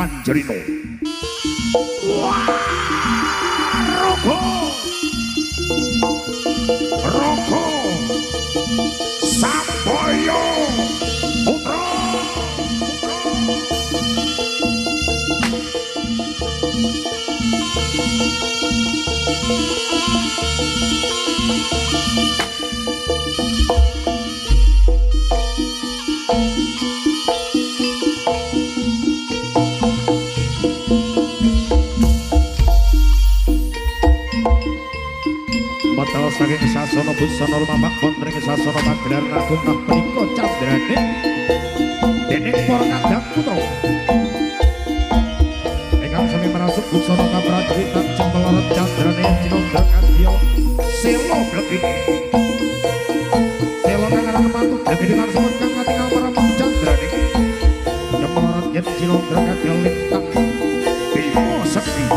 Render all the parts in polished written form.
Panjerino. Wah, Rogo, Rogo, Samboyo, Putra. Batal saking sasana busana lumampah wonten ing sasana pagelaran agung nah punika candrane dening para kadang putra ingkang sami merasuk busana kaprajuritan cempeloret candrane cinondra kadya selo blekit selo kang aran mantu blekit lan sowan kang katingal marang candrane cempeloret yen cinondra kadya lintang bimo sekti.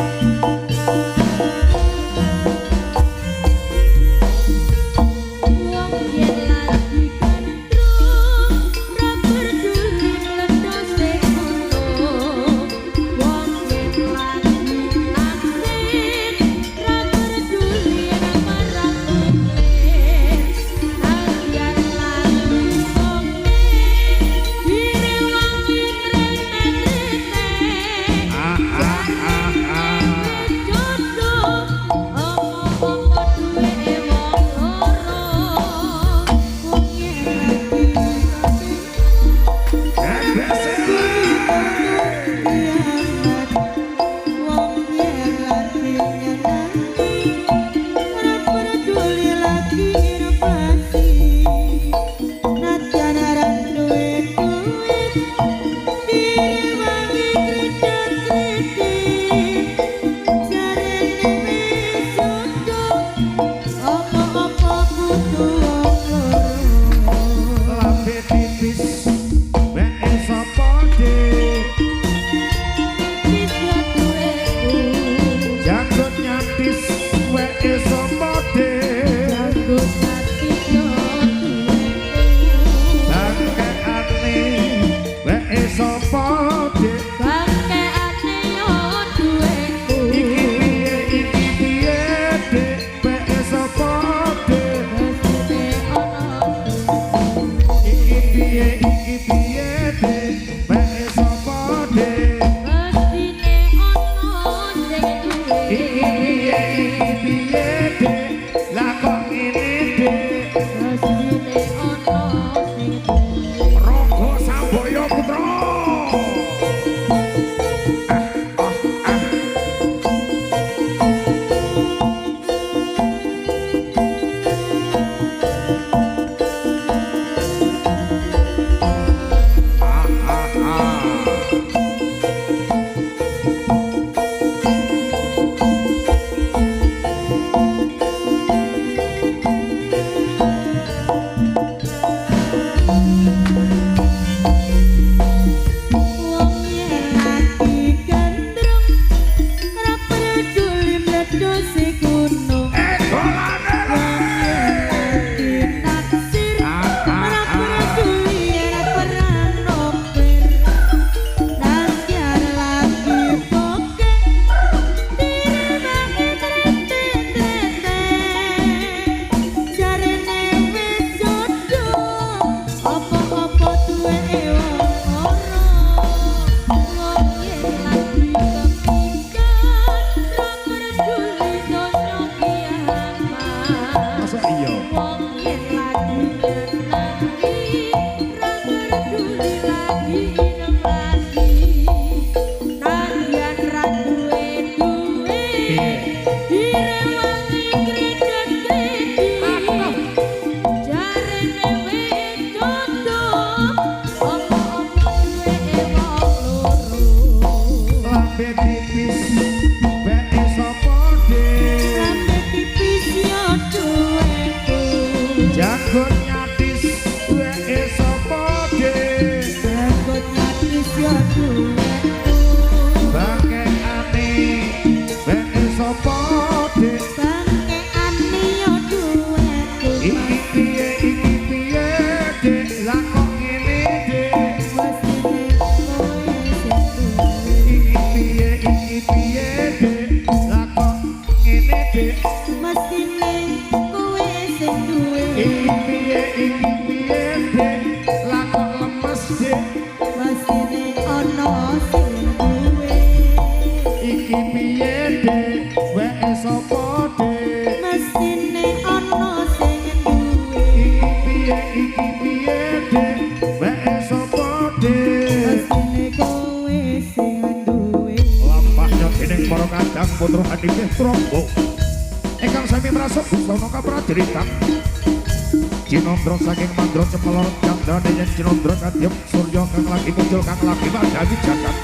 Iki piye dek, weke sapa dek? Mesine ana sing duwe. Iki piye dek, weke sapa dek? Mesine kowe sing duwe. Lampahnya dening para kadang putra Handike Trombo. Ingkang sami merasuk busana kapradiritan. Cinondro saking mandro cepelor candane yen Cinondro kadyem surya kang lagi muncul kang lagi madani jagat.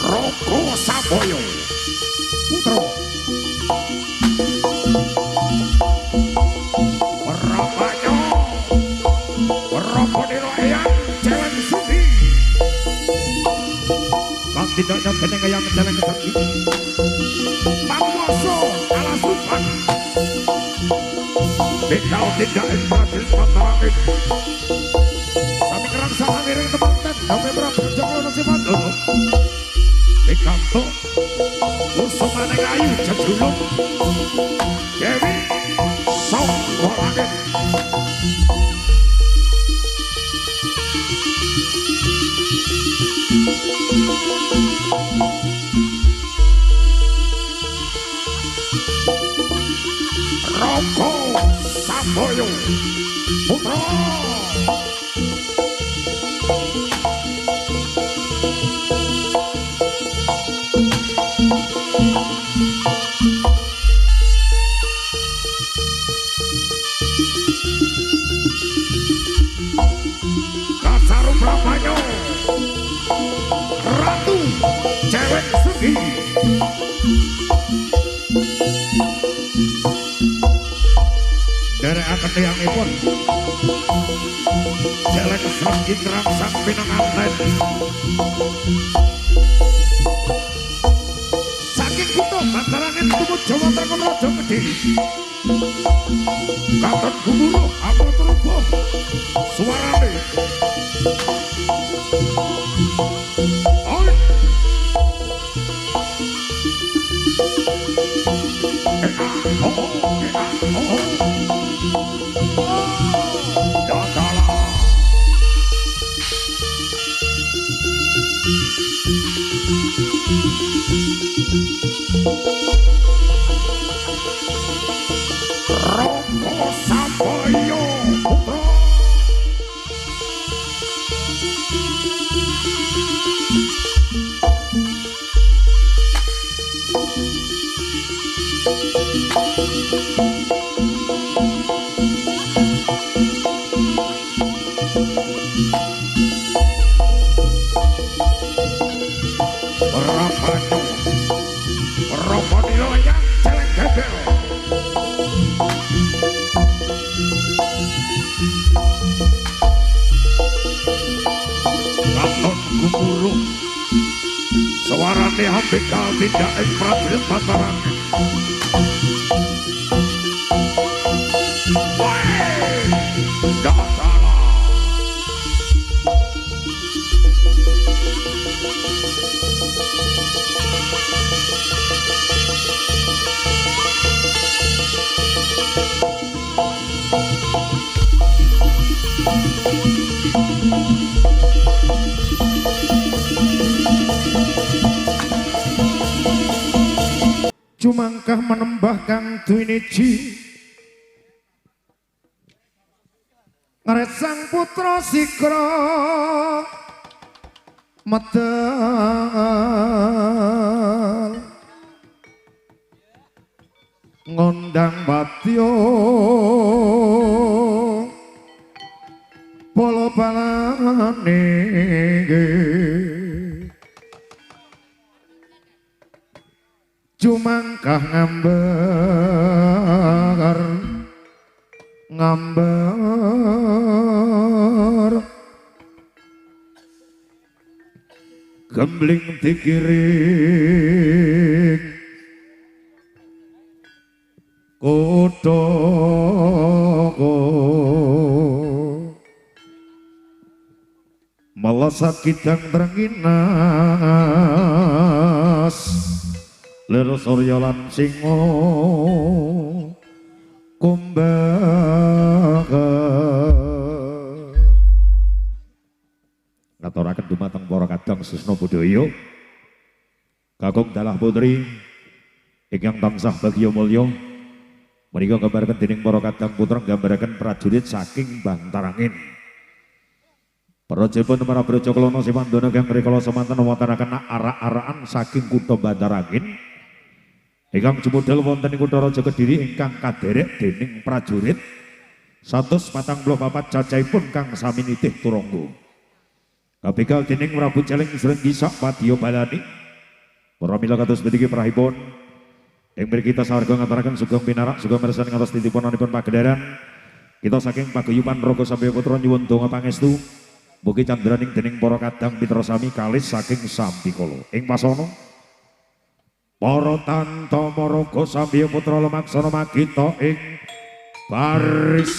Roko Saboyo Putro Warabanyo Warabodiro Eyang Jalan Sudi Kang tidaknya keneng Eyang Jalan Sudi Pangwoso ala Supan Dikau tidak Prajurit Matarangin Sami kerang sama miring teman-teman Dame Prabu Joglo Nasi Mandono Kanto Usumane Ayu Jejulung Dewi Songgolangit Roko Samboyo Putra Kacaru Bramanyo Ratu Cewek Sugi dari akan tiyangipun Jelek Srenggi Kerangsang Pinanganten saking kutha Bantarangan tumut Jawa Tengah Raja Gedhe Katon Gumuruh Apa Terubuh suarane Roko Saboyo Putra Rapodilo yang Jalan Gebel Katon Gumuruh suarane HBK tidak Prajurit Mataram gak salah Cumangkah menembah Kang Dwiniji ngaret sang putra Sikra medal ngondang batyo polo palane cumangkah ngambar ngambar gembling dikiring kutoko melesat kidang trenginas lir surya lan singo kumbaga ngaturaken dumateng para kadang Susna Budaya kakung dalah putri ingkang tansah bagya mulya menika gambaraken dening para kadang putra gambaraken prajurit saking Bantarangin Parajipun para Braja Kelana Simandana kang rikala semanten wontenaken arak-arakan saking kutha Bantarangin ingkang jumudal wonten ing kutha Raja Kediri ingkang kaderek dening prajurit 144 cacahipun kang sami nitih turangga. Kabegal dening Prabu Celeng Srenggi Sakpadya Balani. Para mila kados mriki prahipun ing mriki kita sarga ngaturaken sugeng pinarak sugeng mirsani ngatos titipunanipun pagendaran. Kita saking paguyuban Raga Sambaya Putra nyuwun donga pangestu mugi candraning dening para kadang mitra sami kalis saking Sambikala. Ing pasana para tantama Raga Sambaya Putra lemaksana magita ing baris.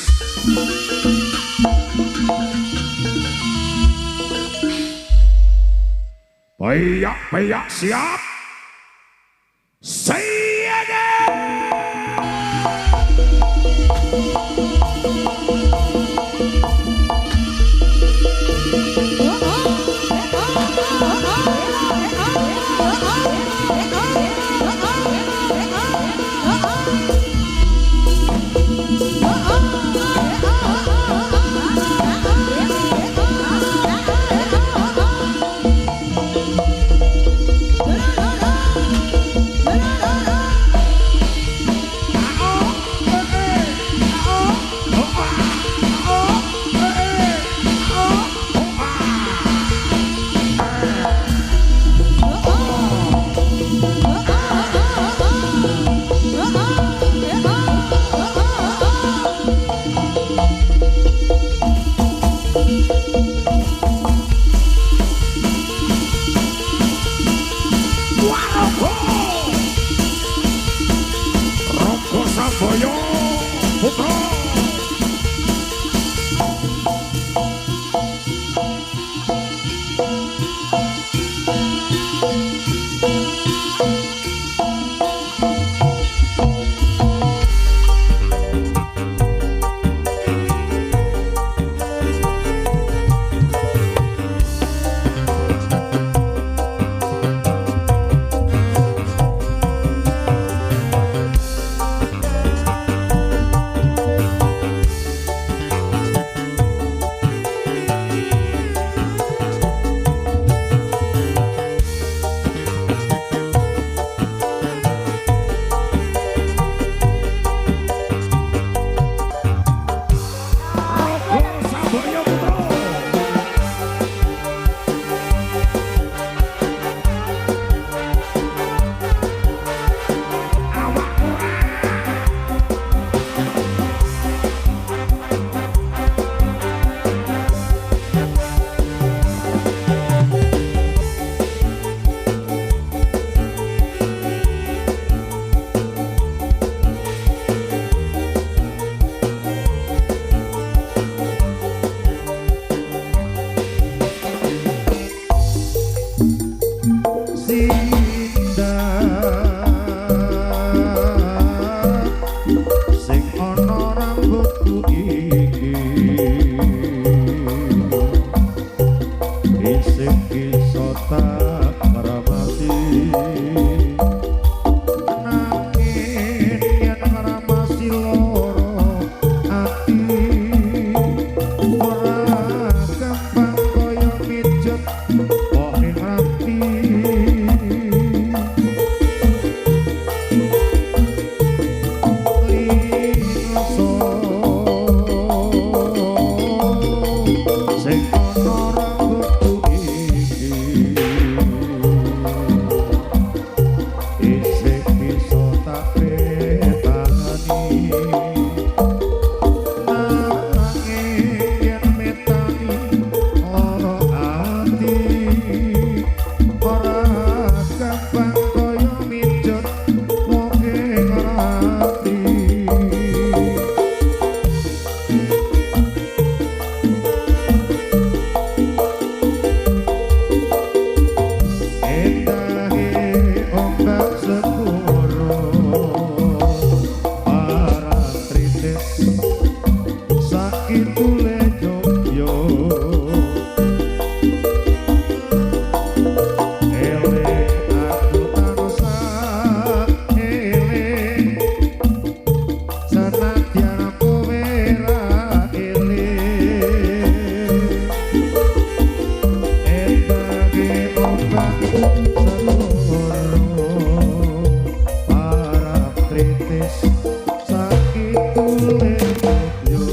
Payak siap. Siaga. sakitule Jogyo eling aku tansah eling senadyan kowe ra eling bagi obat seluruh para kritis sakit tulen yo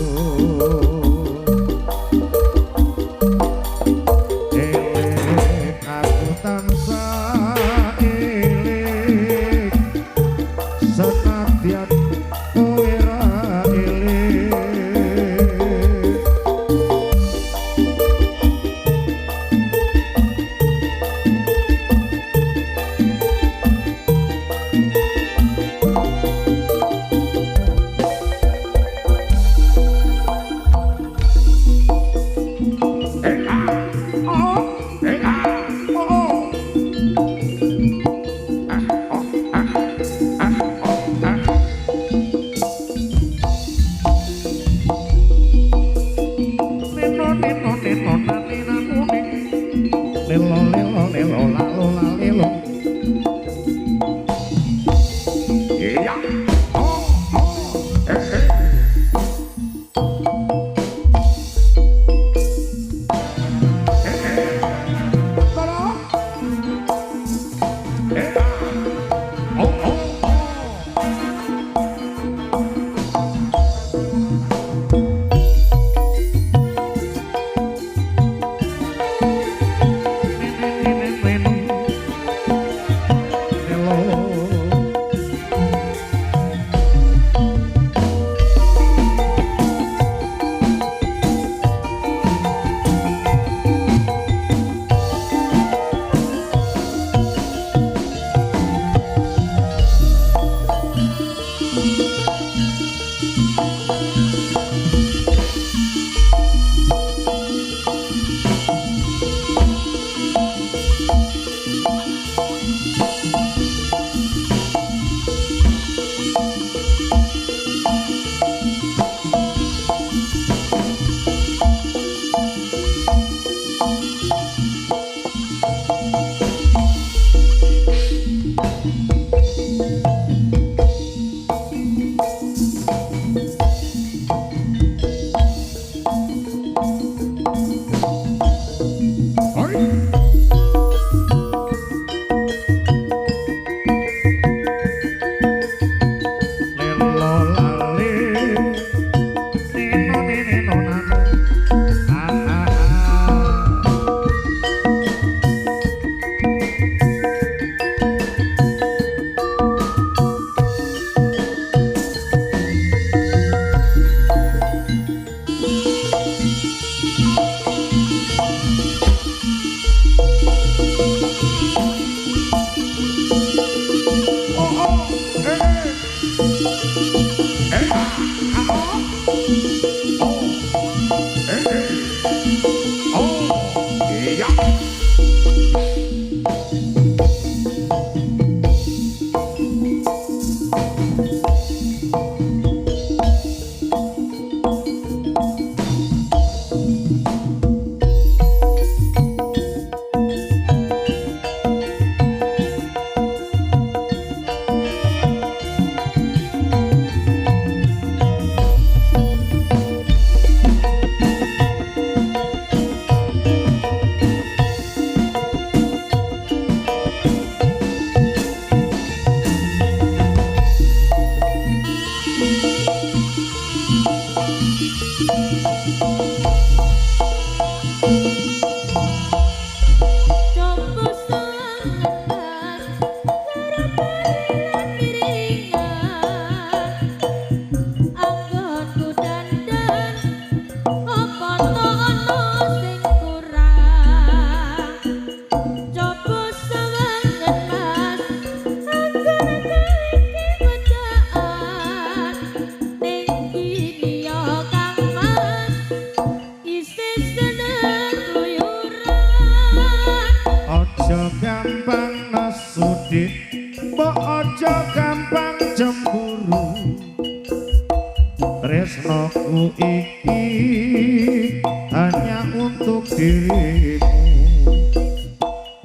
hanya untuk dirimu.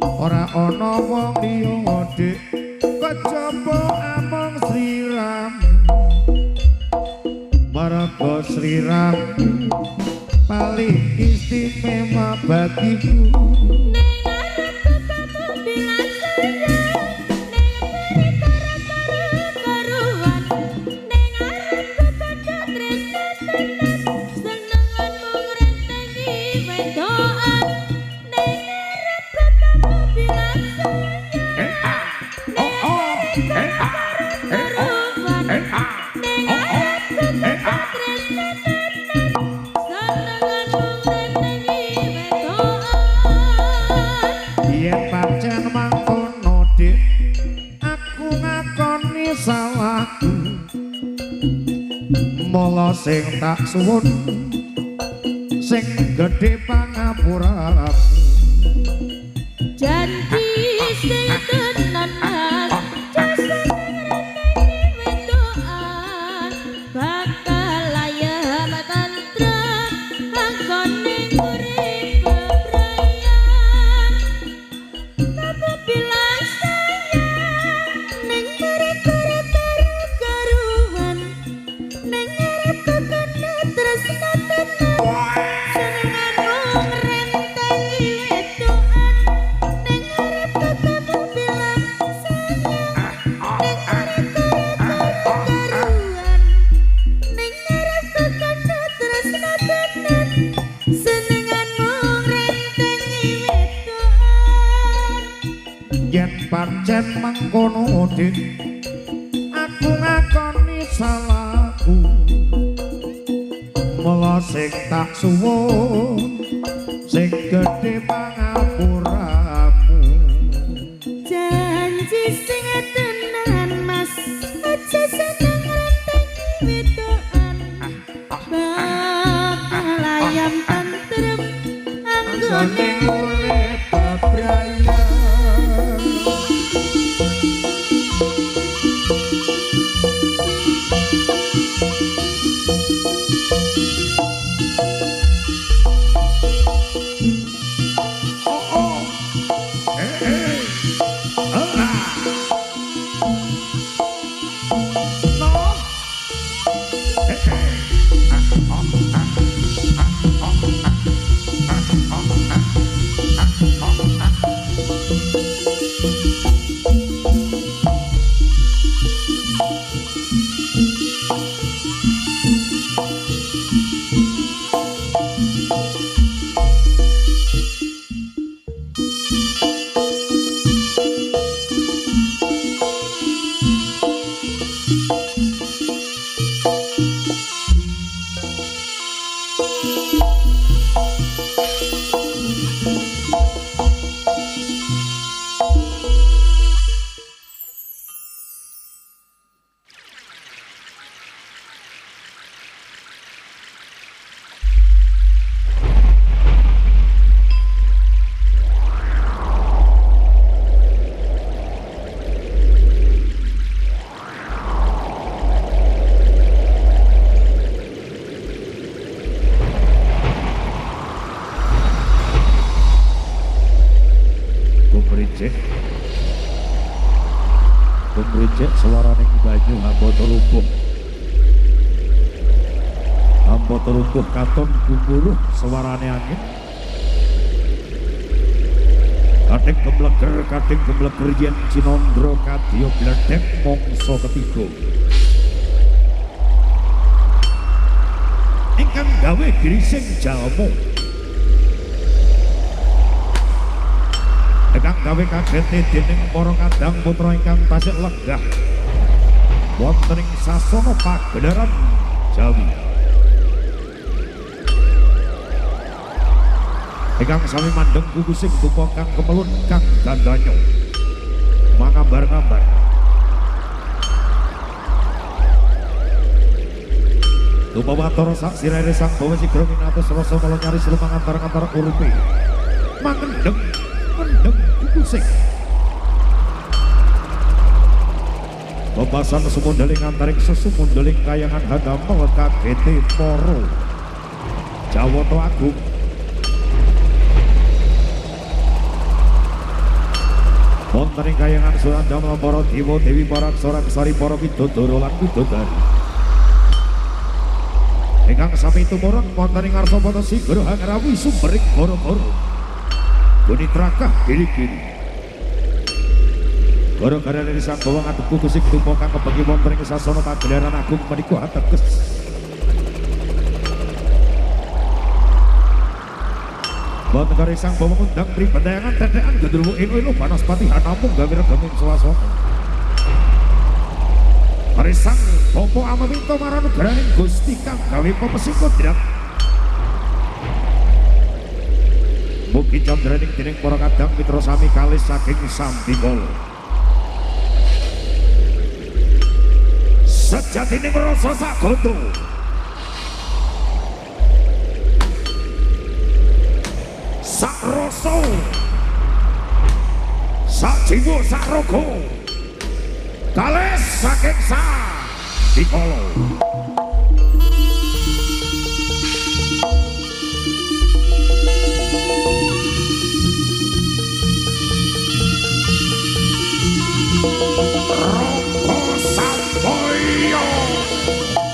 Ora ana wong liya dik kejaba among sliramu. Marga sliramu paling istimewa bagiku. Mula sing tak suwun sing gedhe pangapuramu. Janji sing tenan mas jasa ngrenteni wedoan bakal layam tantra anggone urip bebrayan. Tapi bila saya ning mriku karuan ning pancen mangkono dik aku ngakoni salahku. Mula sing tak suwun sing gedhe pangapuramu. Janji sing tenan mas aja seneng ngrenteni wedoan bakal layam tentrem anggone urip bebrayan. Pemricik swaraning banyu hamba terumpuh katon gumuruh swarane angin. Kating kebleger yen Cinandra kadya bledhek mangsa ketiga ingkang gawe grising jalma ingkang gawe kaget dening para kadang putra ingkang tasih lenggah wonten ing sasana pagelaran Jawi. Ingkang sami mandeng kuku sing dupa kang kemelun kang dandanyo mangambar-ngambar dupa watara sak sirere sang bawa sigra minatos rasa kala nyaris lumang antar-antar uripe mangendeng kuku sing bebasan semundeling antaring sesumundeling kayangan hadamel kagete poro Jawata Agung. Wonten ing kayangan Surandama para dewa dewi para aksara-aksari para bidodara lan bidodari. Ingkang sami tumurun wonten ing Arsapada Sigara Hangrawi sumbering gara-gara. Guni trakah giri-giri. Gara-gara dari sang bawang atepu kusik tumpo kang kebagi wonten ing sasana pagelaran agung menika ateges. Wonten kari sang bawang undang pribendayangan tetekan gendruwo ilo-ilo Banaspati Hanamung gawe regeming swasana. Kari sang Popo Amaminto Maranegaraning Gusti kang gawe pepesing kodrat. Mugi candraning dening para kadang mitra sami kalis saking Sambikala. Sejatining rasa sagondo sak rasa sak jiwa sak raga kalis saking Sambikala. Roko Samboyo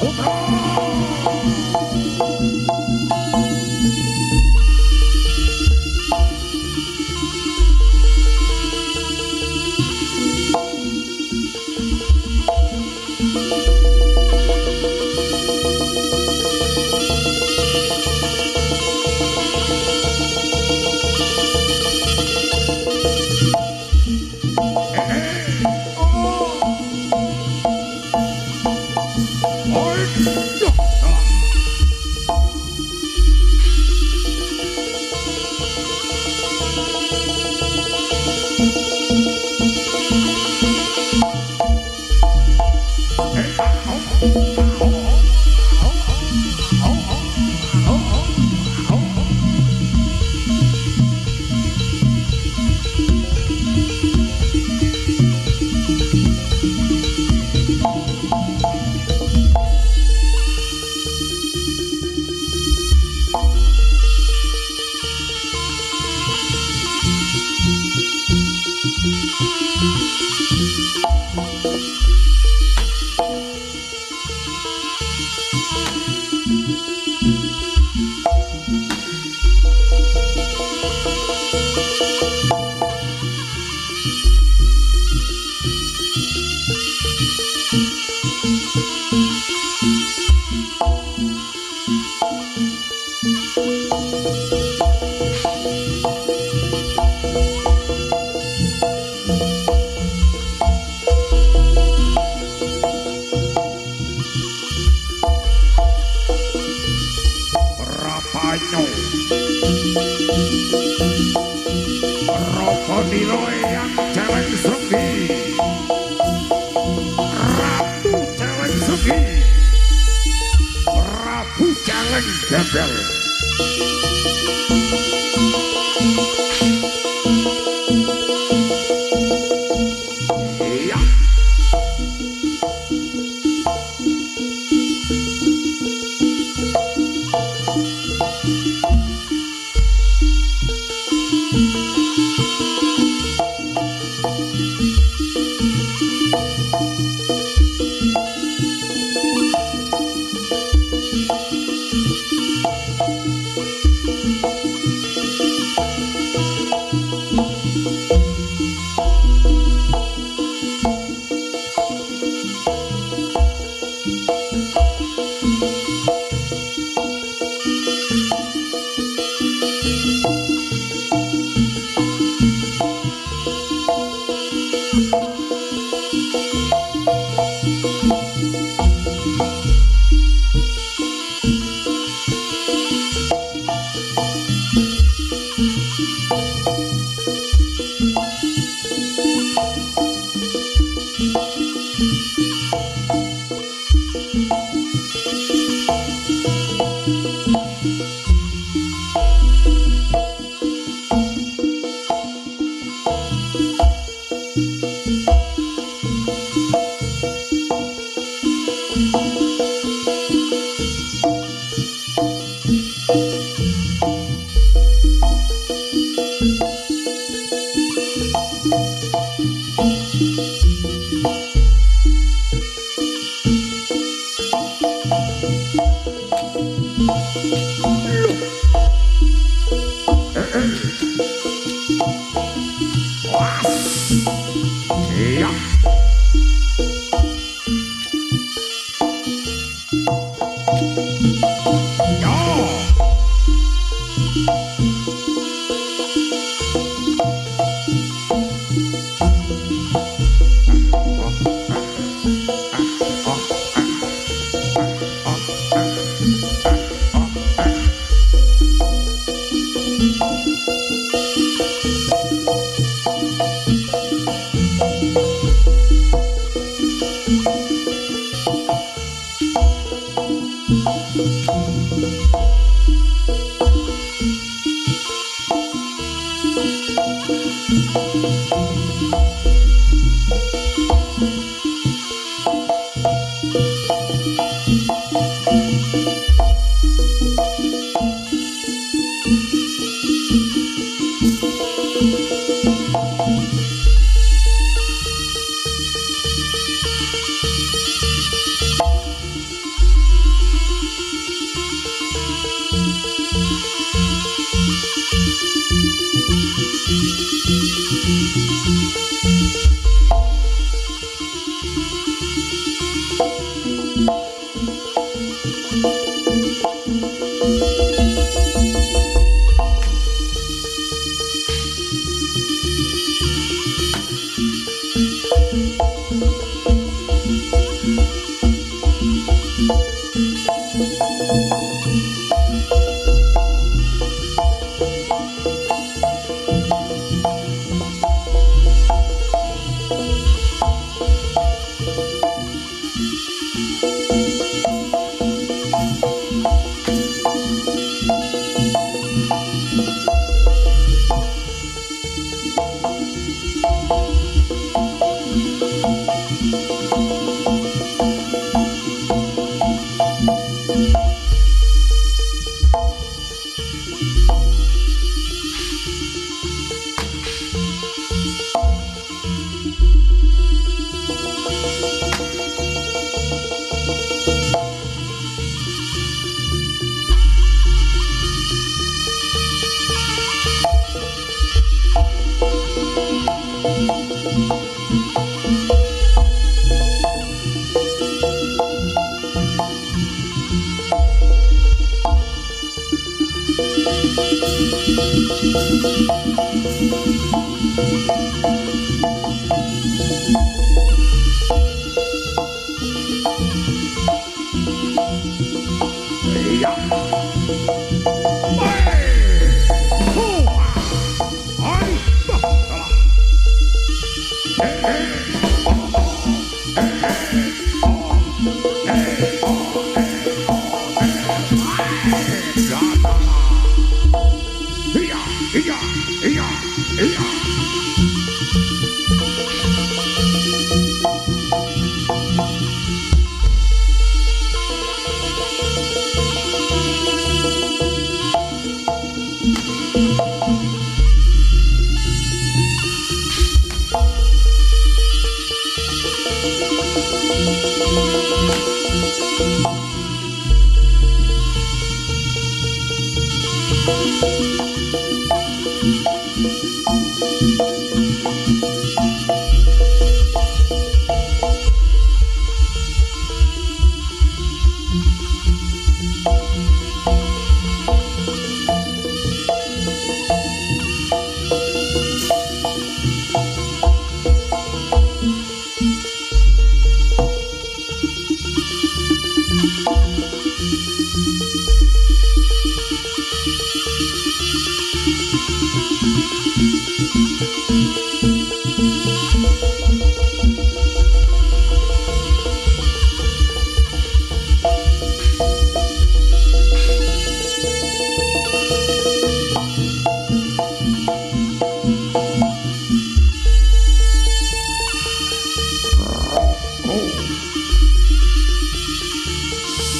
Putra.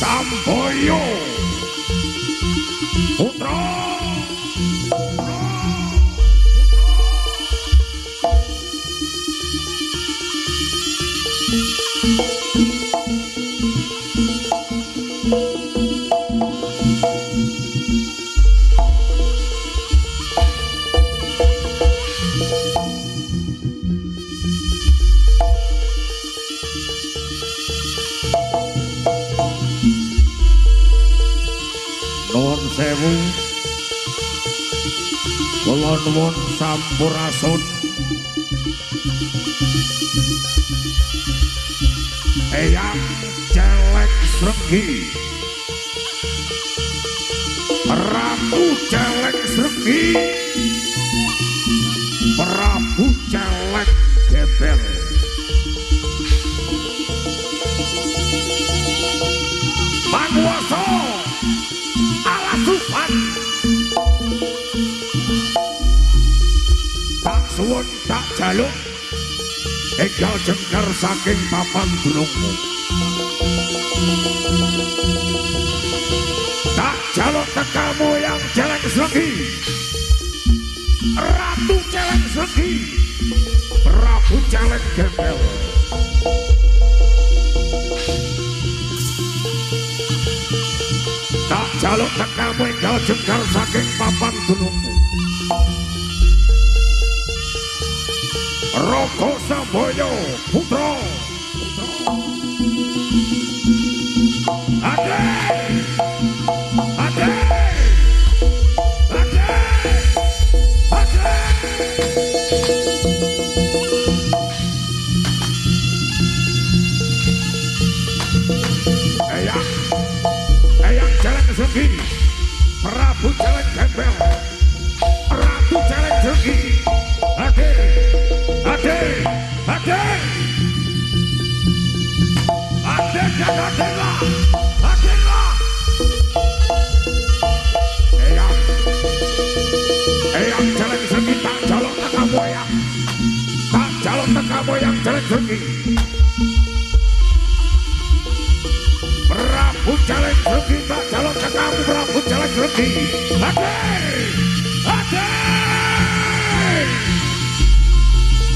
Samboyo Putra Nuwun sewu kula nuwun sampurasun Eyang Celek Sregi Prabu Celek Sregi Prabu Celek Gebel Manguwasa Alasupan tak suwun tak jaluk enggal jengker saking papan gunungmu tak jaluk tekamu yang Celek Sregi Ratu Celek Sregi Prabu Celek Gebel tak jaluk tekamu enggal jengker saking papan gunungmu Roko Samboyo Putra Ade Ade Ade Ade Eyang Celek Sregi Prabu Celek Gebel Ratu Celek Sregi Ade Ade Ade Ade dan Adela Adela Eyang Celek Sregi tak jaluk tekamu Eyang tak jaluk tekamu Eyang Celek Sregi Prabu Celek Sregi tak jaluk tekamu Prabu Celek Sregi Ade Ade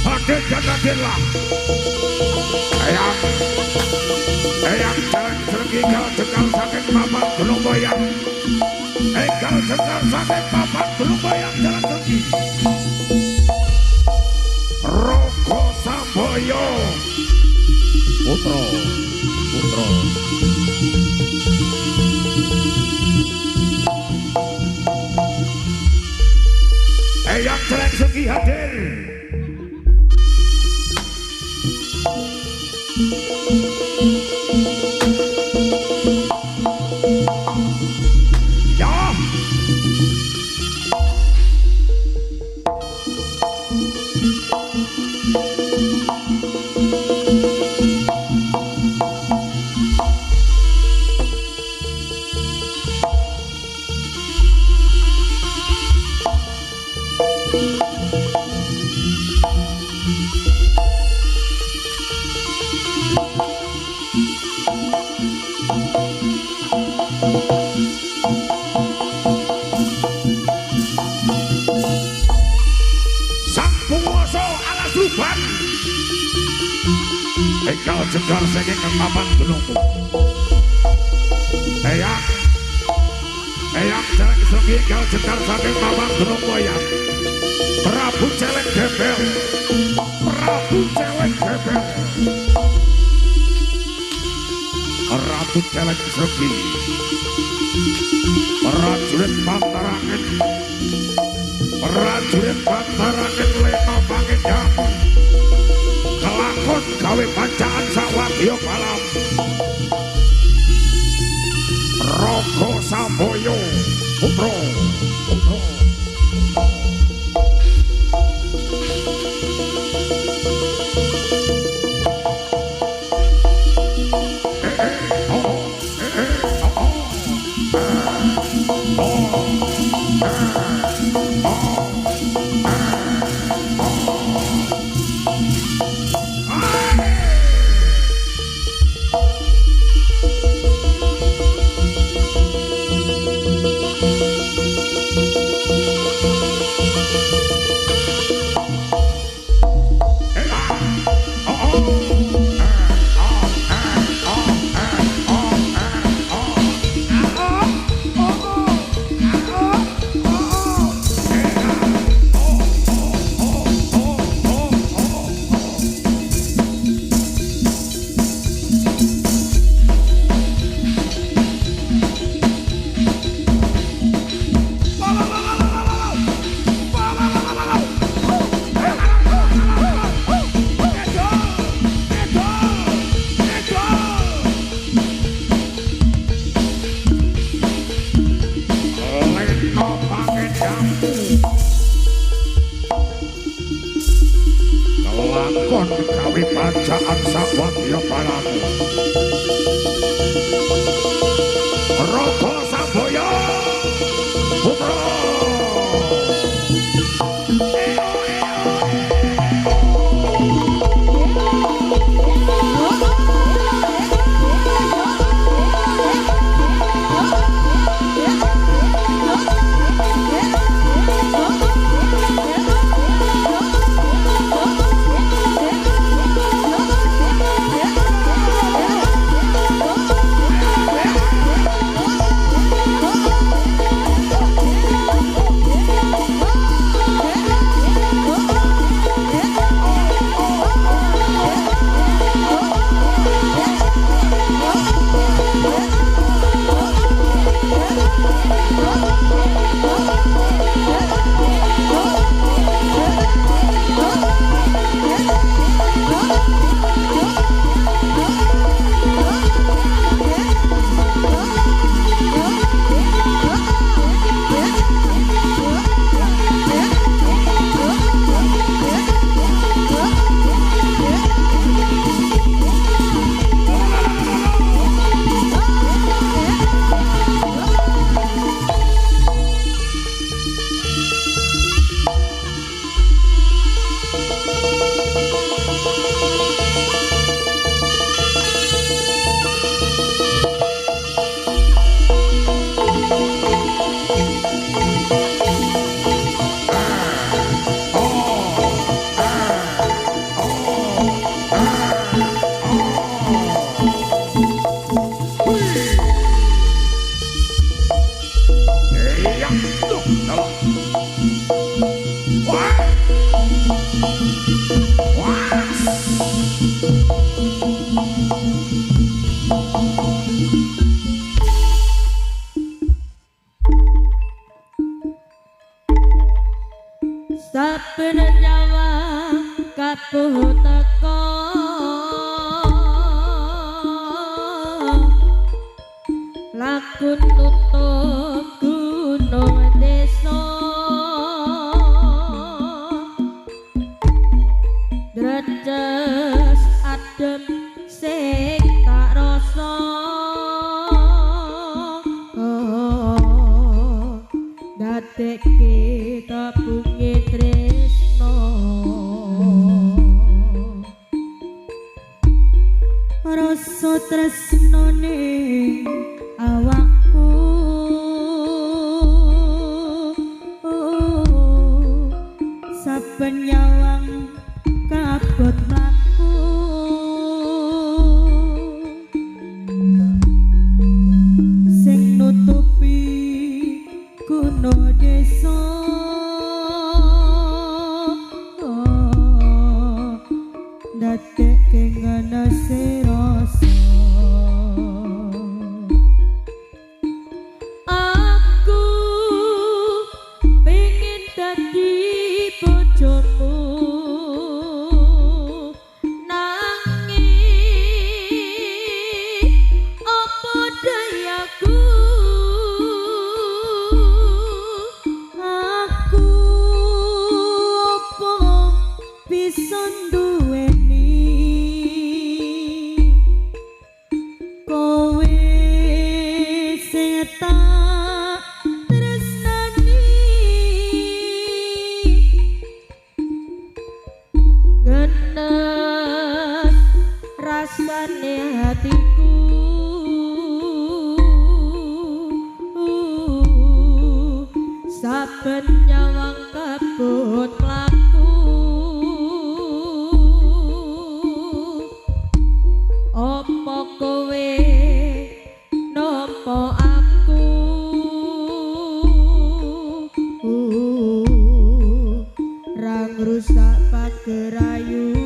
Ade dan Adela Eyang Celek Sregi enggal jengkar saking papan gunung boyang enggal jengkar saking papan gunung boyang Celek Sregi Roko Samboyo Putra Sari hadir. Ya. Sang penguasa alas ruban engkau jegar saking kemaman gunungmu eyang jalan kesengi engkau jegar saking kemaman gunungmu eyang Prabu Celeng Gembel Prabu Celeng Gembel Prabu Celeng Kesengi prajurit Bantarangan prajurit Bantarangan leno pangedam kelakon gawe bacaan sawadya malam Raga Samboyo putra kelakon gawe bacaan sawadya malam Raga Samboyo putra saben nyawa kapuh teko lakun tutup gunung desa drejes adem sing tak rasa dadekke tabunge tresno rasa tresnone awakku saben nyawang kabut mlaku sing nutupi kuno desa dadekke ngana rasa aku pengen dadi bojomu nanging apa dayaku aku apa bisa duweni kowe sing tak tresnani ngenes rasane hatiku saben nyawang kabut mlaku apa kowe nampa aku ra ngrusak pagerayumu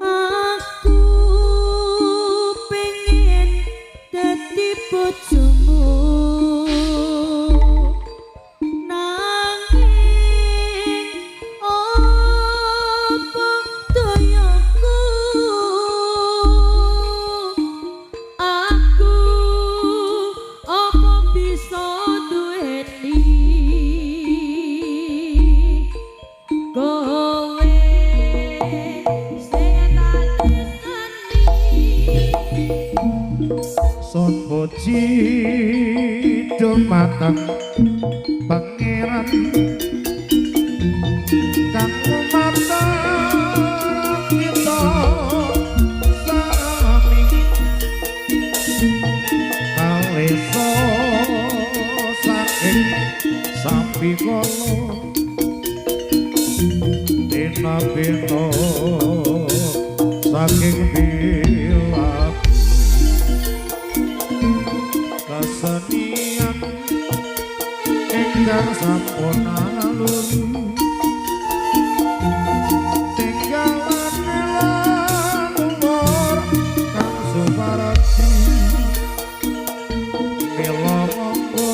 aku pengen dadi bojomu nanging apa dayaku aku apa bisa duweni kowe sing tak tresnani Son puji dumateng pangeran kang lumantar kita sami kalesa saking sampi kala dina-dina saking bilaku kesenian ingkang sampun alur tinggalan lumur kang suparati mila monggo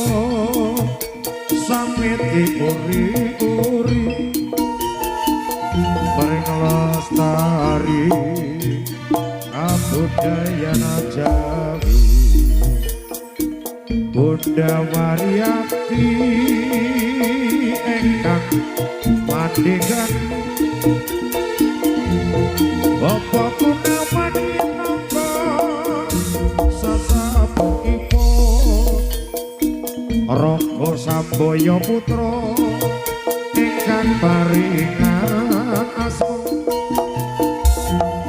samit diuri-uri bareng lestari kabudayan Jawi Bunda Mariati engkang mandikan Bapa Gunawan minangka sesapukipun Raka Sambaya putra ingkang paringan asma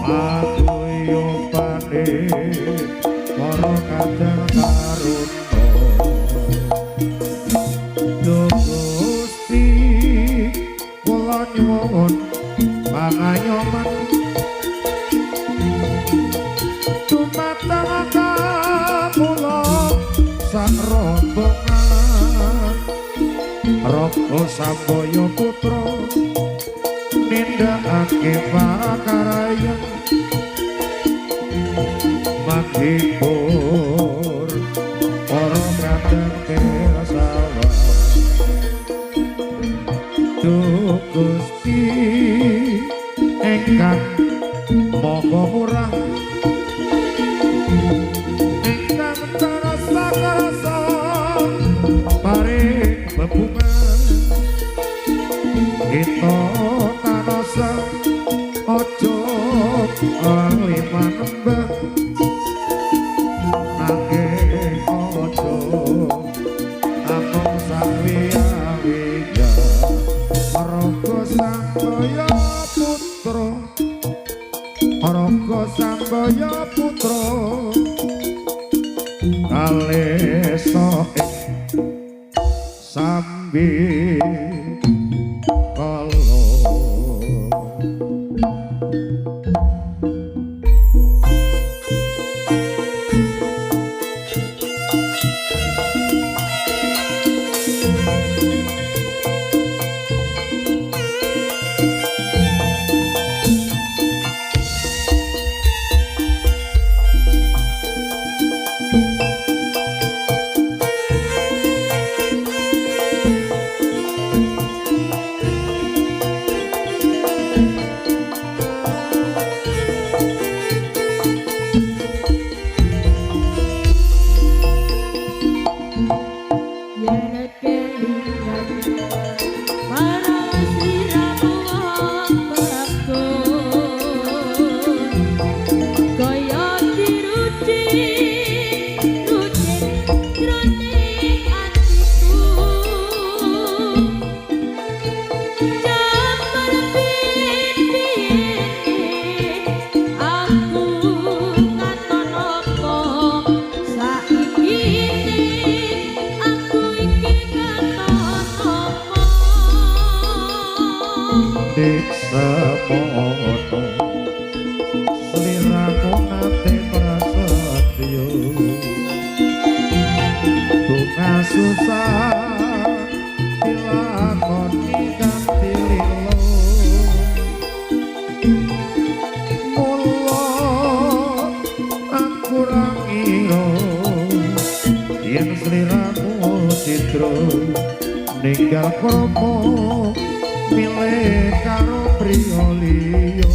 paguyubane para kadang taruna Gusti kula nyuwun pangayoman dumateng kula sak rombongan Raka Sambaya putra nindakake pakaryan maghibur para kadang kerasawan oleh manembah nanging ojo amung sawiya-wiya Raga Sambaya putra Raga Sambaya putra kalesa sambi kala semono sliramu nate prasetyo bunga susah dilakoni kanthi lilo mula aku ra ngira yen sliramu citra ninggal krama milih karo priya liya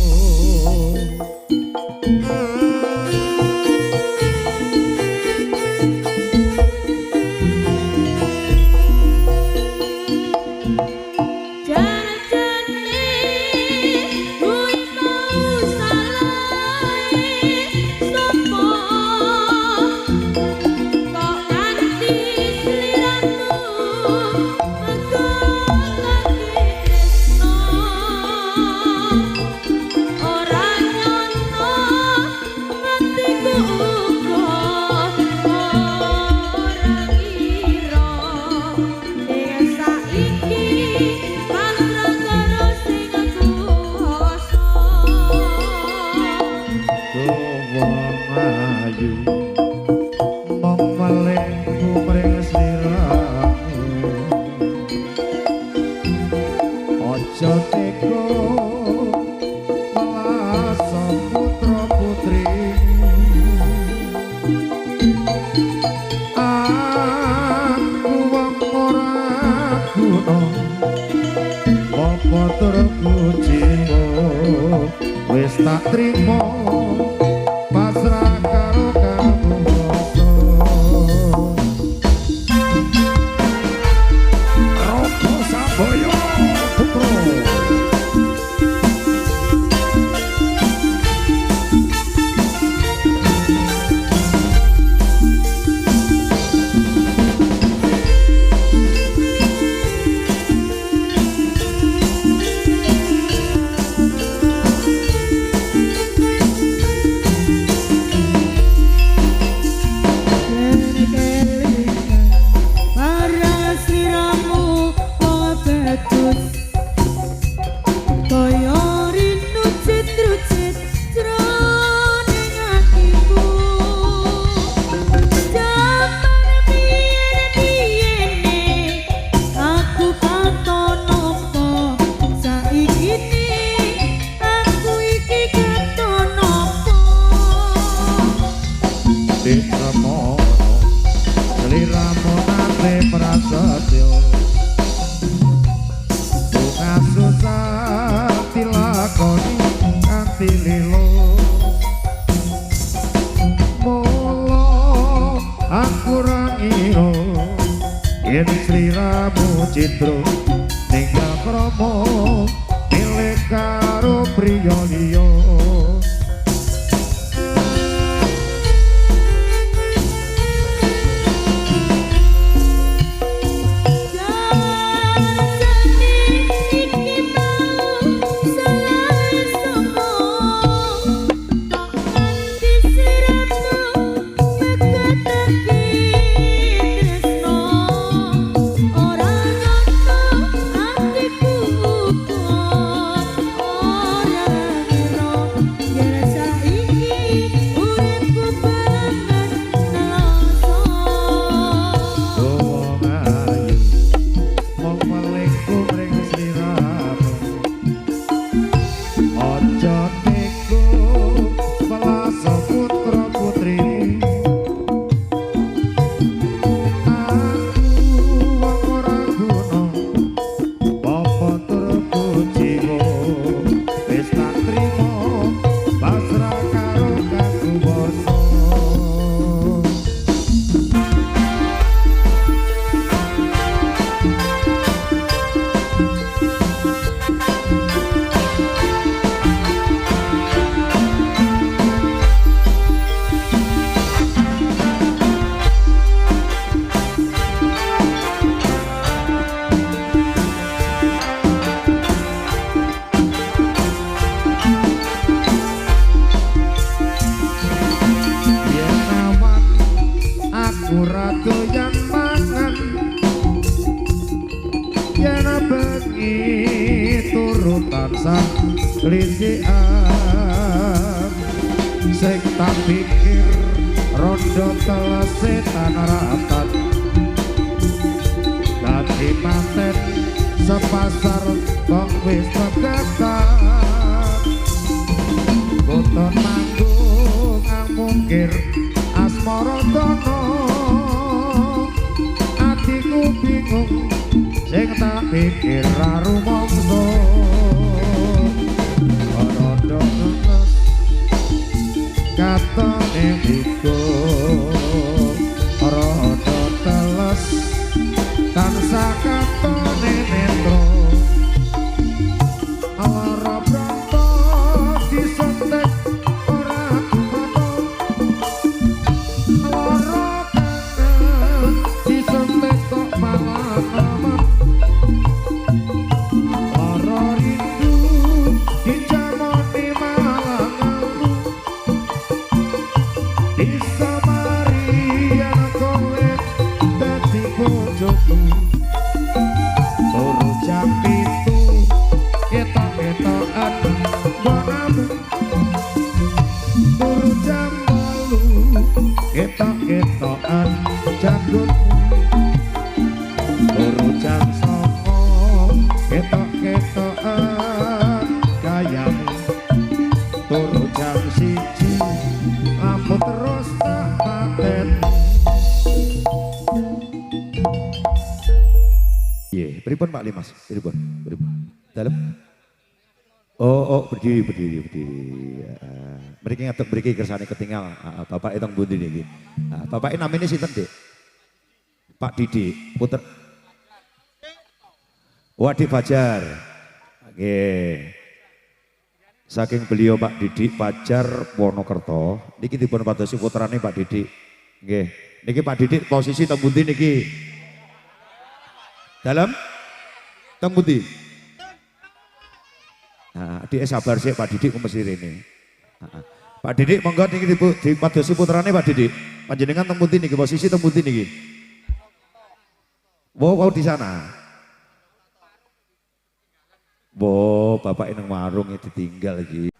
aja tega melasa putra putri aku wong ora guna apa turku jiwa wis tak trimo pasrah karo kamu Raga Sambaya sliramu nate prasetyo bunga susah dilakoni kanthi lilo mula aku ra ngira yen sliramu citra ninggal krama milih karo priya liya wengi turu tansah lisian sing tak pikir rondo telese tanaratan dadi manten sepasar kok wis tegetan buton manggung ngamungkir asmara dono atiku bingung sing tak pikir ra rumangsa rondo ngenes katone iku rondo teles tansah katone netro lara pranto disentek ora kumato lara kangen disentek kok malah amat lara rindu dicamoni malah ngeluh disamari anak kowe dadi bojoku turu jam 7 ketok-ketokan bonamu turu jam 8 ketok-ketokan janggutmu turu jam 9 ketok-ketokan gayamu turu jam 1 lampu terus tak paten. Pripun Pak Limas? Pripun? Dalam? Oh, berdiri. Mriki ngadeg mriki kersane ketinggal. Bapak teng pundi niki? Bapak namanya sinten, Dik? Pak Didi, puter. Wadi Fajar. Nggih. Saking beliau Pak Didi Fajar Wonokerto, niki dipun padosi putrane Pak Didi. Nggih. Niki Pak Didi posisi teng pundi niki? Dalam? Teng pundi? Nah, di sabar sih Pak Didik mesir ini. Pak Didik monggo niki dipadosi putrane Pak Didik. Panjenengan teng pundi niki posisi teng pundi niki? Wow di sana. Bapak nang warung itu ditinggal iki.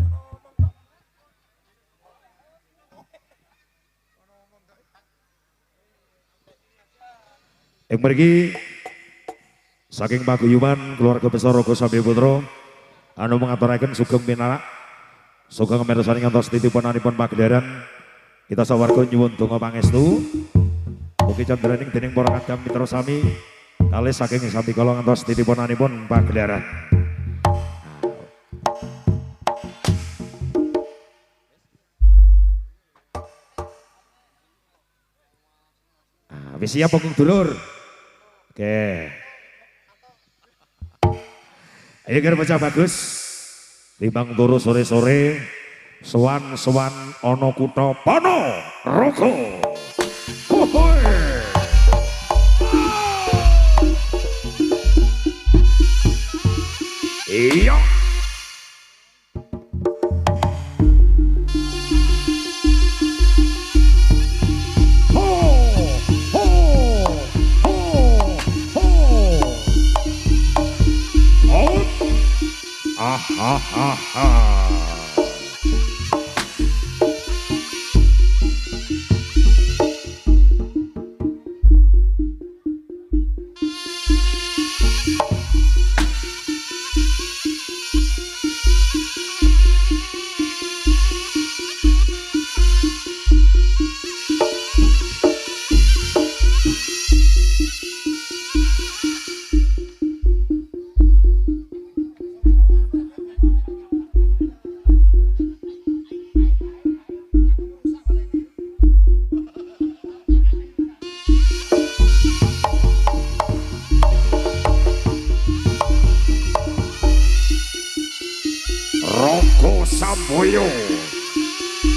Yang pergi saking paguyuban keluarga besar Rogo Sambi Putra anu mengaturaken sugeng pinarak sugeng mirsani ngantos titipunanipun pagelaran kita sawarga nyuwun donga pangestu mugi candraning dening para kadang mitra sami kalih saking sami kala ngantos titipunanipun pagelaran. Wis siap punggung dulur. Oke. Ayo kira baca bagus. Timbang turu sore-sore sowan-sowan ana kutha Ponorogo. Iya. Rogo Samboyo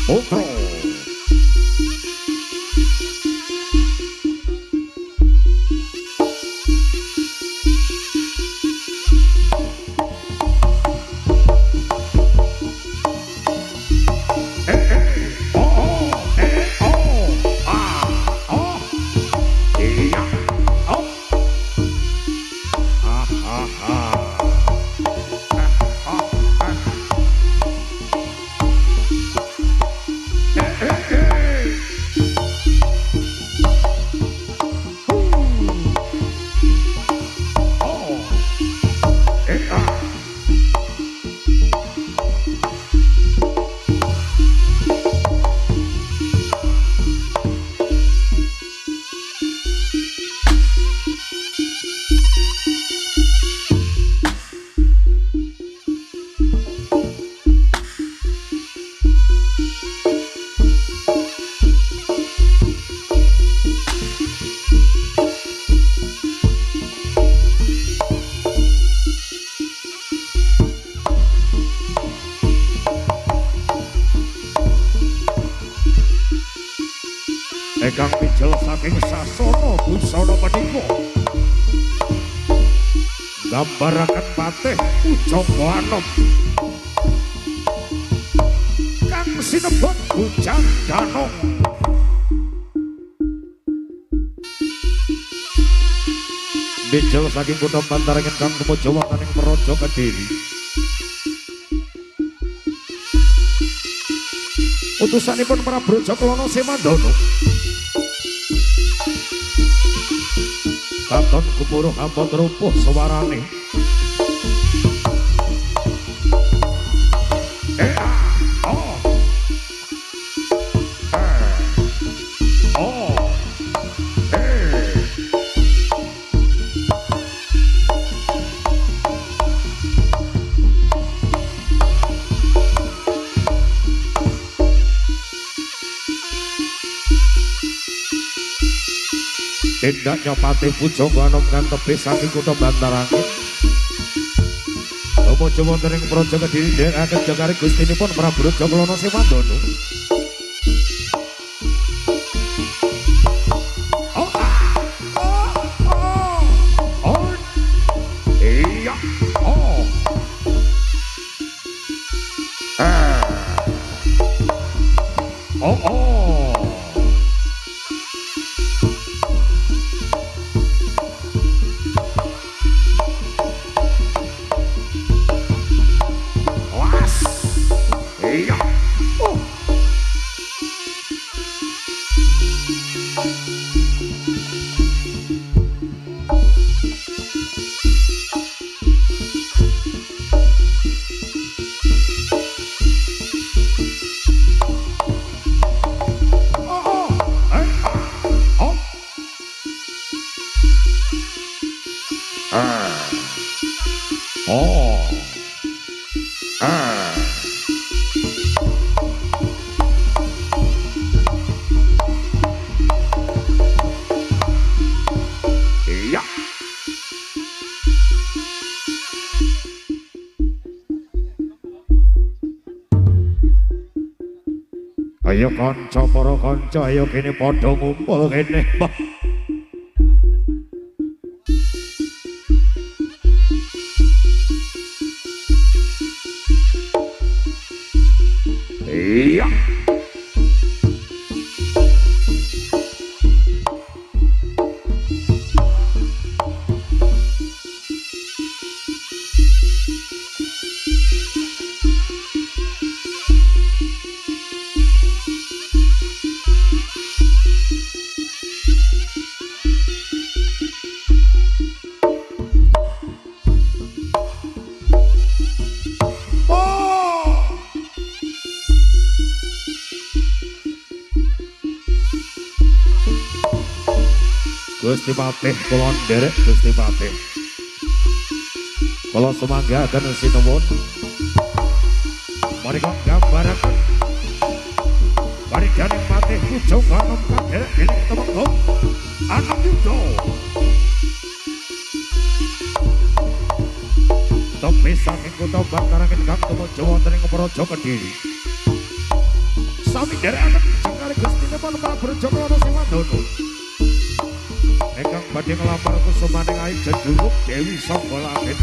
Putra. Iya. Ingkang mijil saking sasana busana menika nggambaraken patih Pujangga Anom kang sinebut Bujang Danong. Mijil saking kutha Bantaran ingkang tumuju wonten ing Praja Kediri. Utusanipun Prabu Jaklana Semandana katon gumuruh ampun rupuh suwarane. Tindaknya Patih Pujangga Anom kan tebih saking kutha Bantarangin tumuju wonten ing Praja Kediri ndherekaken jagare gustinipun Prabu Jaklana Semandana. Ayo kanca para kanca ayo kene padha ngumpul kene. Iya. Gusti Patih kula nderek Gusti Patih. Kula sumanggaken sinuwun. Menika gambaraken Baridaning Patih Pujangga Anom kaderek dening Temenggung Anom Yuda. Tembih saking kutha Bantaran ingkang tumuju wonten ing Praja Kediri. Sami nderekaken jengkare gustinipun Prabu Jaklana Semandana. Ingkang badhe nglampar kusumaning ayu jejuluk Dewi Sangga Langit.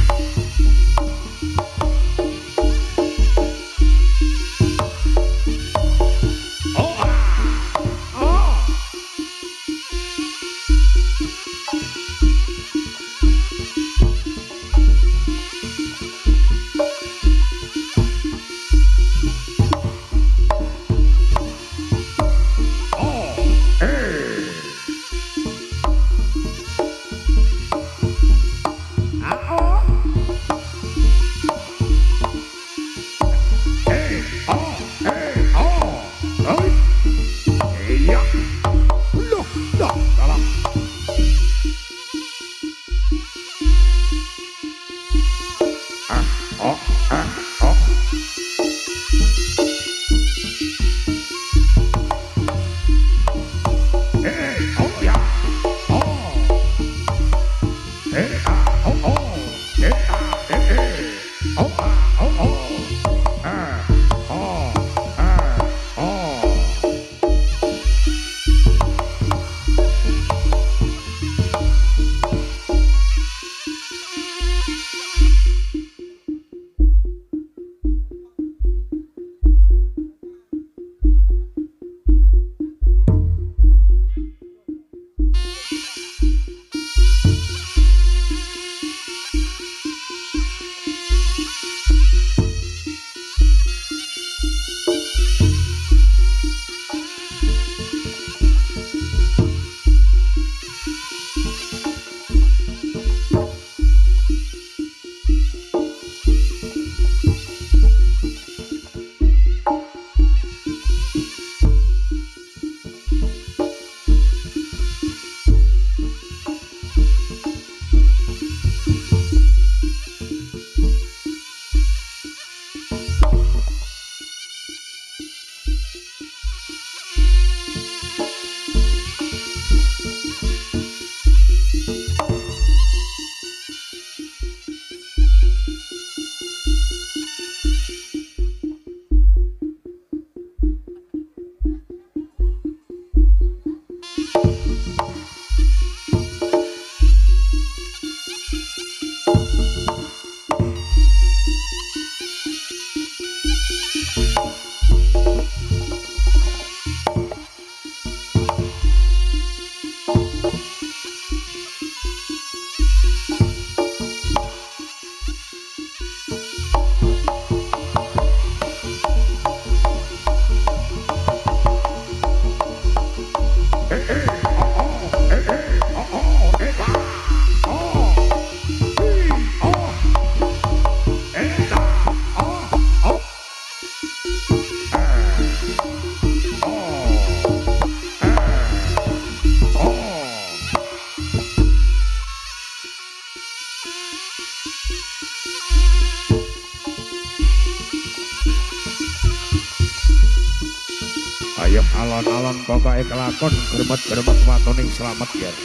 Ayo alon-alon pokoke kelakon gremet-gremet watoning slamet yer.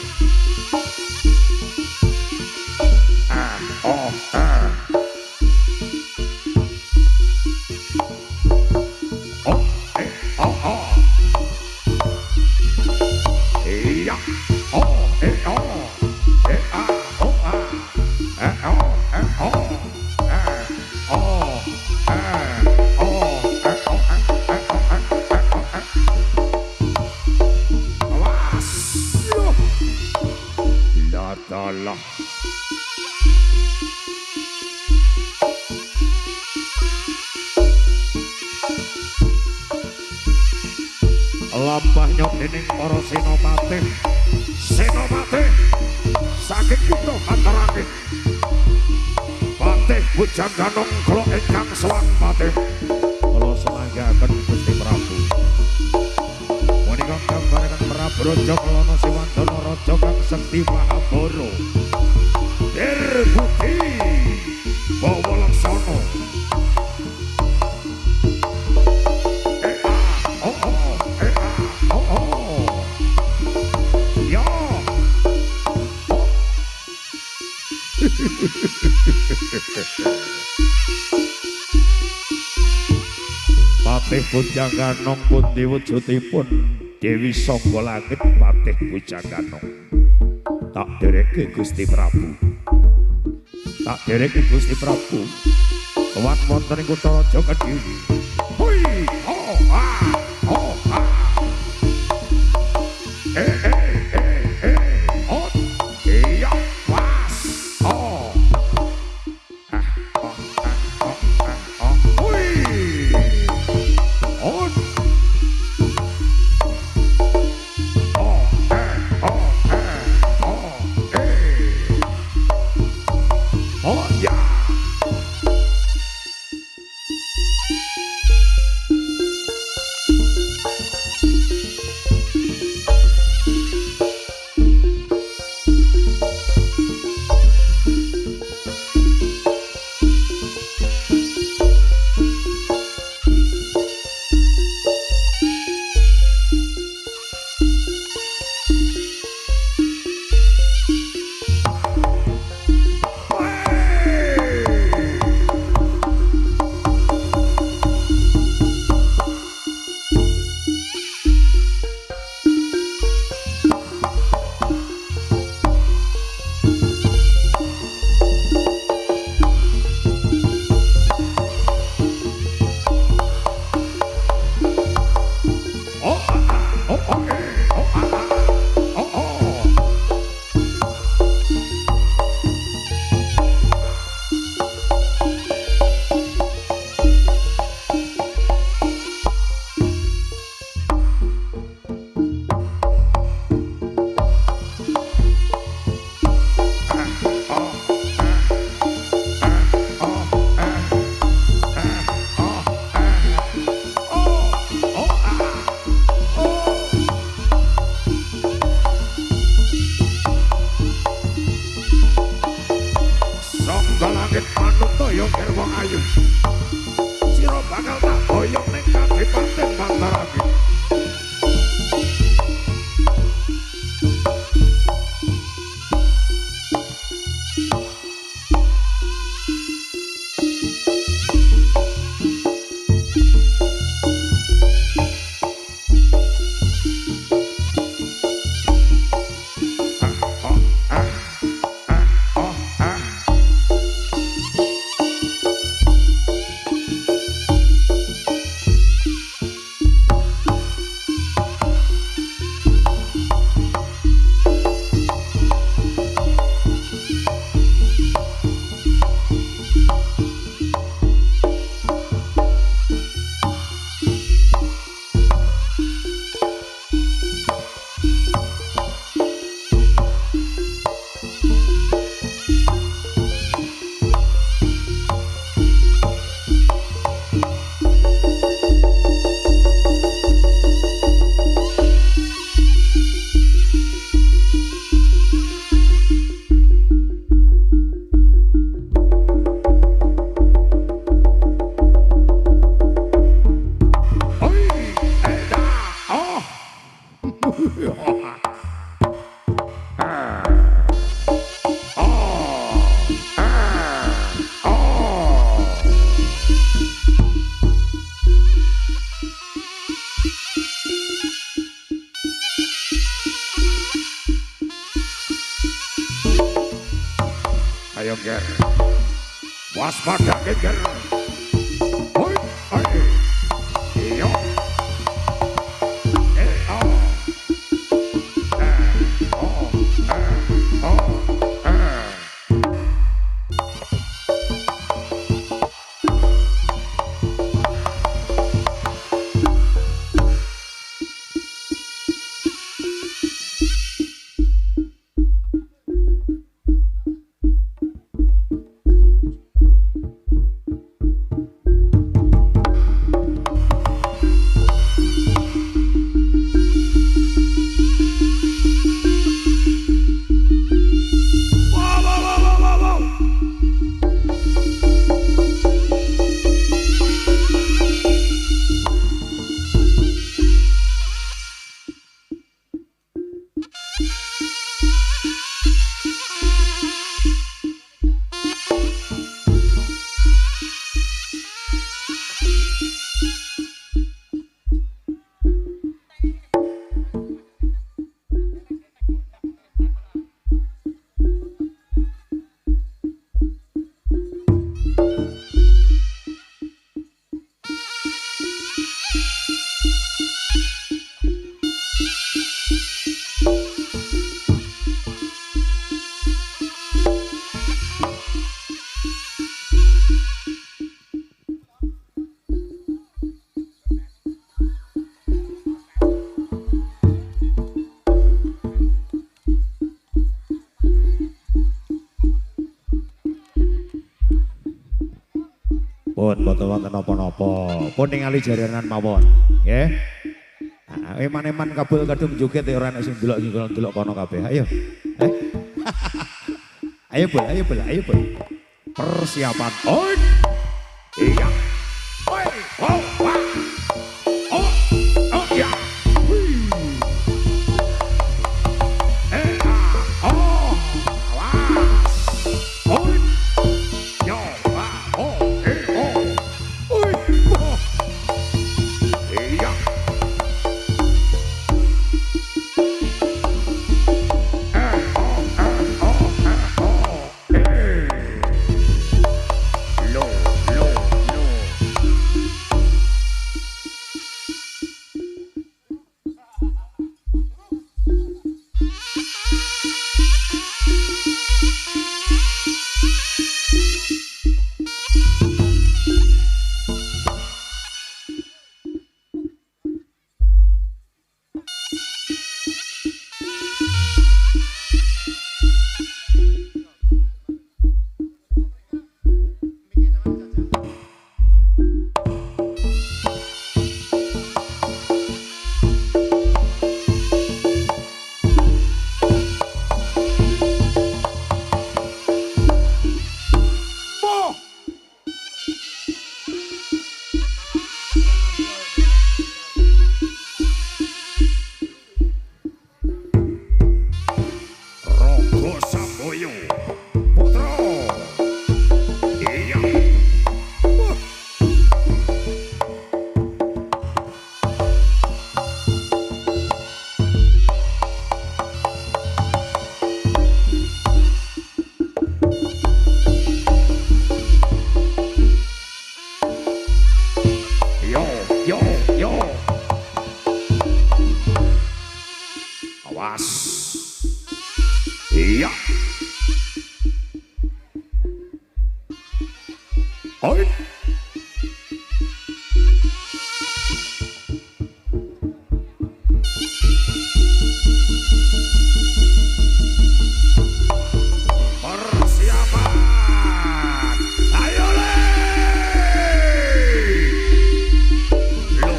Oh, iya. Dalah lampah nyok dening para senopati saking kita matarake Patih Bujaganong kula ingkang sowan patih kula semanggaken Gusti Prabu menika gambaran Prabu Raja Kelana Siwandana Raja kang sekti Mahabara Dirbukti bawa laksana Patih Bujaganong pundi wujudipun Dewi Sangga Langit Patih Bujaganong tak dereke Gusti Prabu sowan wonten ing kutha Raja Kediri hoi ho ah iya was ayo ger. Waspada ger. Hoi, hoi. Iyo. Oh. Pun boten wonten napa-napa. Pun ningali jaranan mawon, nggih. Eman-eman kabul kadung joget ora enak sing delok kono kabeh. Ayo. Ayo bol, ayo bol, ayo bol. Persiapan. Oi. Iya. Oi. Oh, wah. Oh. Oh, iya. Oh. Wah. Oi. Yo, wah. Oh. Awas. Iya. Oi. Persiapan. Ayo le. Lo.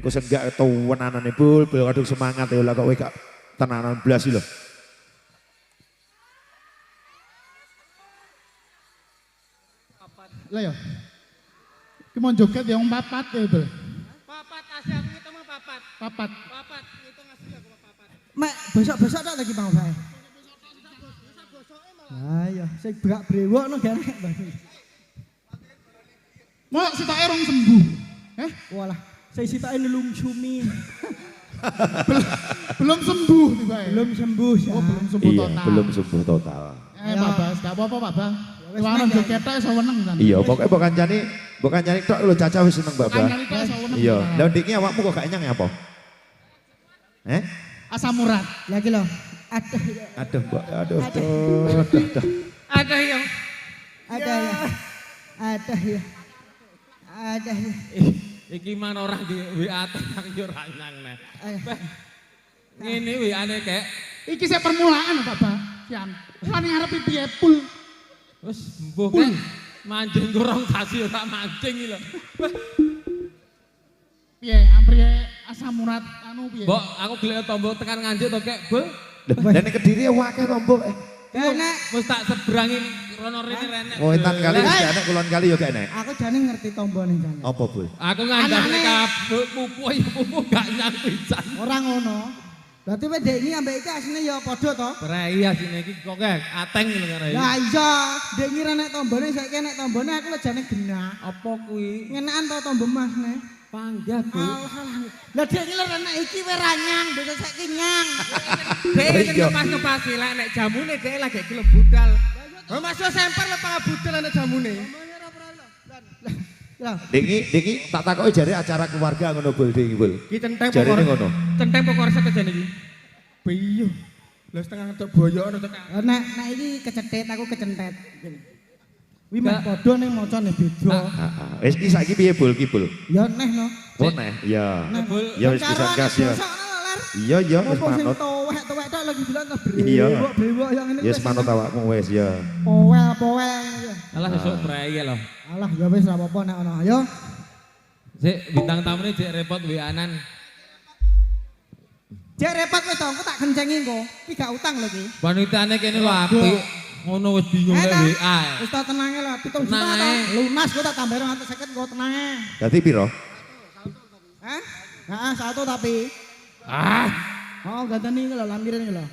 Aku sing gak tuwenanane bul kadung semangat ya lah kok kowe gak tenanan blas lho. Lah ya. Ki mau joget ya wong papat ya, Bul. Papat asih aku ngitung mah papat. Papat. Papat ngitung asih aku mah papat. Mek besok-besok tak lagi mau bae. Ayo, sing brak brewok no gak enak. Mau sitoke rong sembuh. Walah, sing sitoke nelungsumi. Belum sembuh tibae. Belum sembuh ya. Oh, belum sembuh Iya, total. belum sembuh total. Pak Bas, gak apa-apa Pak Bas. wis Warung nang, joget tok iso weneng kan. Iya, pokoknya bukan jani tok lho Caca wis seneng Mbak Mbak. Kanyang itu iso weneng. Iya, lha ndiki awakmu kok gak nyang ya apa? Asam urat. Lagi lho. Aduh. Aduh, Mbak. Aduh. Ada yang Ada ya. Ada ya. Ada ya. iki man ora di WA tenan yo ora nang neh. Ayo. Ngene WA-ne kek Iki saya permulaan Pak Bas. Kian. Lan ngarepe piye pul. wis mbuh kek manjing kurang sasi ora mancing iki lho. Piye ampriye asam urat anu piye? Mbok aku gelek tombol tekan nganjuk to kek, Bul. Dan Kediri akeh tombol. Enak. Wis tak seberangi rono rene renek. Oh, entan kali wis gak enek kulon kali yo gak enek. Aku jane ngerti tombone jane. Apa, Bul? Aku ngandani kabeh pupu ya pupu gak nyang pisan. Ora ngono. Berarti kowe dek iki ambek iki asline ya padha to? Prei asine iki kok kek ateng ngono iki. Lah iya, dek iki nek tombone saiki nek tombone aku lejane genah. Apa kuwi? Ngenakan to tombo Mas ne. Panggah, Bu. Alhamdulillah. Lah dek iki lho nek iki kowe ra nyang, besok saiki nyang. Dek iki Iya. ngepas-ngepas lek nek jamune dek lagi gelem budal. Oh masuk semper lho para budal nek jamune. Lah, Diki tak takoki jare acara keluarga ngono Bul Diki Bul. Iki centeng Jare pokok. ngono. Centeng pokok resep jane iki. Piye? Lah setengah entuk boyok ngono tekan. nek iki kecetet aku kecentet. Wi meh padha ning macane beda. Wis iki saiki piye Bul ki Bul? Ya neh no. Oh neh, ya. Neh. Bul. Ya wis bisa gas ya. Iya iya wis Apa sing manut. towek-towek tok lagi bilang ke Iya. brewok yang ini. Ya wis manut awakmu wis ya. Powel. Alah sesuk prei lho. Alah ya wis ora apa-apa nek ono. Ayo. Sik bintang tamune jek repot WA-an. Jek repot wis to, aku tak gencengi engko. Iki gak utang lho iki. Wanitane kene lho apik. Ngono wis bingung nek WA. Wis tak tenange lah, 7 juta Tenang to. ae. Lunas gua tak tambahin 150 engko tenange. Dadi piro? Hah? Heeh, satu tapi. Ah, Oh, ganteni iki lho, lampiran iki lho.